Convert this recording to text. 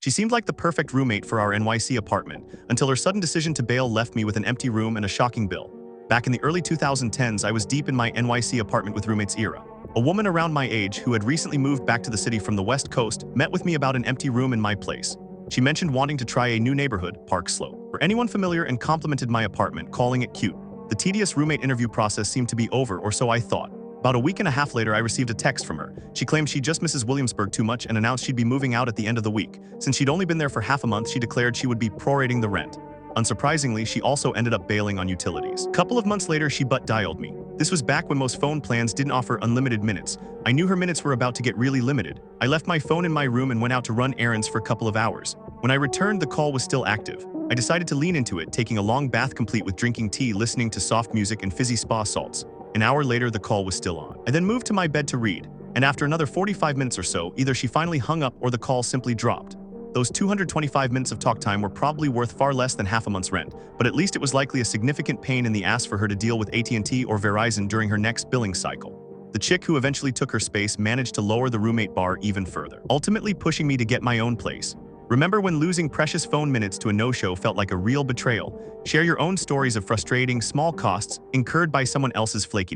She seemed like the perfect roommate for our NYC apartment, until her sudden decision to bail left me with an empty room and a shocking bill. Back in the early 2010s, I was deep in my NYC apartment with roommates era. A woman around my age who had recently moved back to the city from the West Coast met with me about an empty room in my place. She mentioned wanting to try a new neighborhood, Park Slope, for anyone familiar, and complimented my apartment, calling it cute. The tedious roommate interview process seemed to be over, or so I thought. About a week and a half later, I received a text from her. She claimed she just misses Williamsburg too much and announced she'd be moving out at the end of the week. Since she'd only been there for half a month, she declared she would be prorating the rent. Unsurprisingly, she also ended up bailing on utilities. A couple of months later, she butt-dialed me. This was back when most phone plans didn't offer unlimited minutes. I knew her minutes were about to get really limited. I left my phone in my room and went out to run errands for a couple of hours. When I returned, the call was still active. I decided to lean into it, taking a long bath complete with drinking tea, listening to soft music and fizzy spa salts. An hour later, the call was still on. I then moved to my bed to read, and after another 45 minutes or so, either she finally hung up or the call simply dropped. Those 225 minutes of talk time were probably worth far less than half a month's rent, but at least it was likely a significant pain in the ass for her to deal with AT&T or Verizon during her next billing cycle. The chick who eventually took her space managed to lower the roommate bar even further, ultimately pushing me to get my own place. Remember when losing precious phone minutes to a no-show felt like a real betrayal? Share your own stories of frustrating, small costs incurred by someone else's flakiness.